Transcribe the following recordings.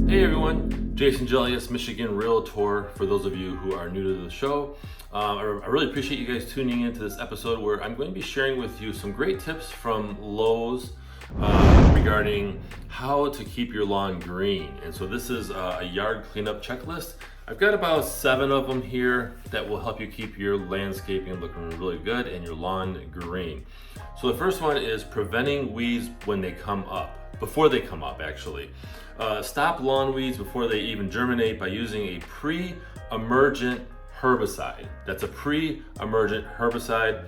Hey everyone, Jason Gelios, Michigan Realtor. For those of you who are new to the show, I really appreciate you guys tuning into this episode where I'm going to be sharing with you some great tips from Lowe's regarding how to keep your lawn green. And so this is a yard cleanup checklist. I've got about 7 of them here that will help you keep your landscaping looking really good and your lawn green. So the first one is preventing weeds when they come up, before they come up actually. Stop lawn weeds before they even germinate by using a pre-emergent herbicide. That's a pre-emergent herbicide.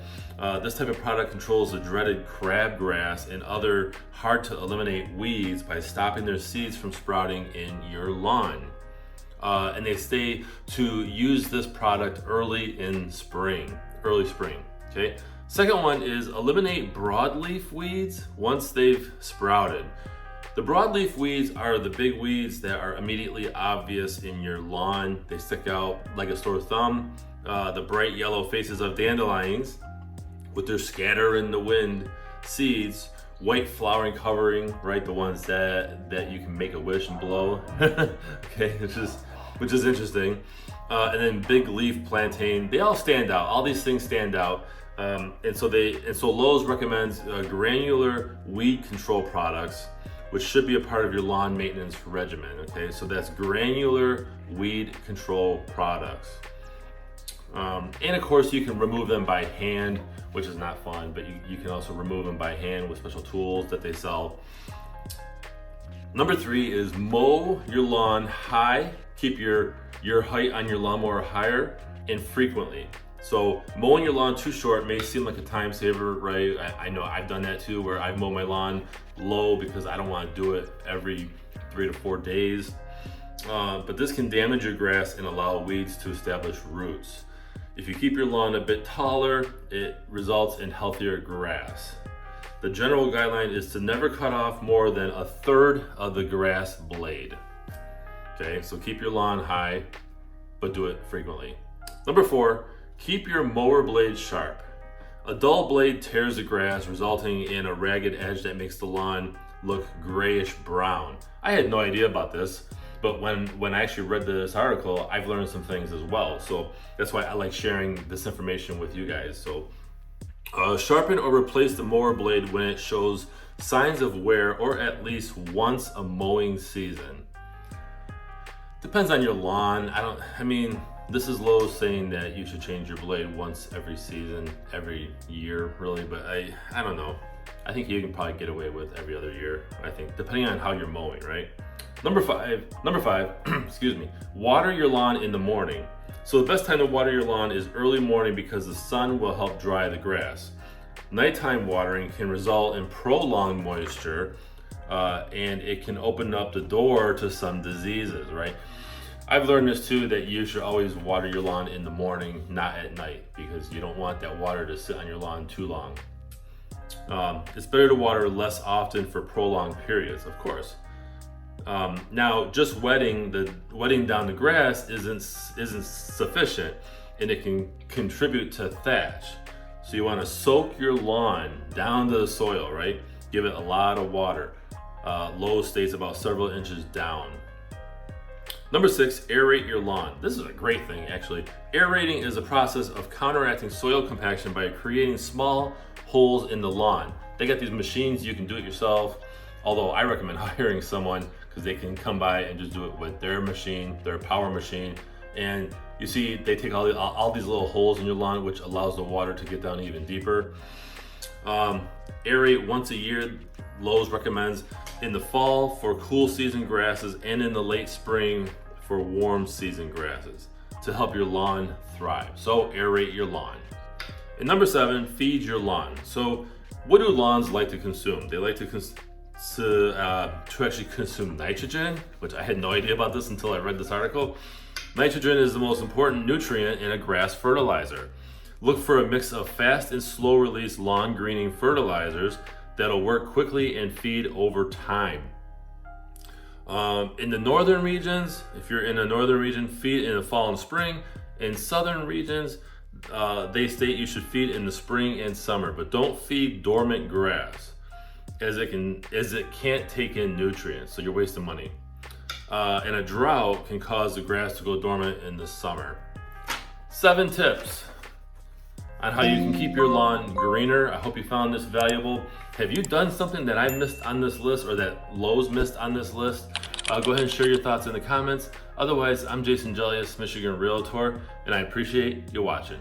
This type of product controls the dreaded crabgrass and other hard to eliminate weeds by stopping their seeds from sprouting in your lawn. And they say to use this product early spring, okay? Second one is eliminate broadleaf weeds once they've sprouted. The broadleaf weeds are the big weeds that are immediately obvious in your lawn. They stick out like a sore thumb. The bright yellow faces of dandelions with their scatter in the wind seeds, white flowering covering, right? The ones that you can make a wish and blow, okay, which is interesting. And then big leaf plantain, they all stand out. All these things stand out. And so Lowe's recommends granular weed control products, which should be a part of your lawn maintenance regimen, okay? So that's granular weed control products. And of course you can remove them by hand, which is not fun, but you can also remove them by hand with special tools that they sell. Number 3 is mow your lawn high. Keep your height on your lawnmower higher and frequently. So mowing your lawn too short may seem like a time saver, right? I know I've done that too, where I've mowed my lawn low because I don't want to do it every 3 to 4 days. But this can damage your grass and allow weeds to establish roots. If you keep your lawn a bit taller, it results in healthier grass. The general guideline is to never cut off more than 1/3 of the grass blade. Okay, so keep your lawn high, but do it frequently. Number 4, keep your mower blade sharp. A dull blade tears the grass, resulting in a ragged edge that makes the lawn look grayish brown. I had no idea about this, but when I actually read this article, I've learned some things as well. So that's why I like sharing this information with you guys. So sharpen or replace the mower blade when it shows signs of wear or at least once a mowing season. Depends on your lawn. This is Lowe's saying that you should change your blade once every season, every year really, but I don't know. I think you can probably get away with every other year, I think, depending on how you're mowing, right? Number five, excuse me, water your lawn in the morning. So the best time to water your lawn is early morning because the sun will help dry the grass. Nighttime watering can result in prolonged moisture, and it can open up the door to some diseases, right? I've learned this too, that you should always water your lawn in the morning, not at night, because you don't want that water to sit on your lawn too long. It's better to water less often for prolonged periods, of course. Now, just wetting down the grass isn't sufficient, and it can contribute to thatch. So you want to soak your lawn down to the soil, right? Give it a lot of water. Lowe's states about several inches down. Number 6, aerate your lawn. This is a great thing, actually. Aerating is a process of counteracting soil compaction by creating small holes in the lawn. They got these machines, you can do it yourself, although I recommend hiring someone because they can come by and just do it with their machine, their power machine. And you see, they take all these little holes in your lawn, which allows the water to get down even deeper. Aerate once a year. Lowe's recommends in the fall for cool season grasses and in the late spring for warm season grasses to help your lawn thrive. So aerate your lawn. And number 7, feed your lawn. So what do lawns like to consume? They like to actually consume nitrogen, which I had no idea about this until I read this article. Nitrogen is the most important nutrient in a grass fertilizer. Look for a mix of fast and slow release lawn greening fertilizers that'll work quickly and feed over time. In the northern regions, if you're in a northern region, feed in the fall and spring. In southern regions, they state you should feed in the spring and summer, but don't feed dormant grass as it can't take in nutrients, so you're wasting money. and a drought can cause the grass to go dormant in the summer. 7 tips on how you can keep your lawn greener. I hope you found this valuable. Have you done something that I missed on this list or that Lowe's missed on this list? Go ahead and share your thoughts in the comments. Otherwise, I'm Jason Gelios, Michigan Realtor, and I appreciate you watching.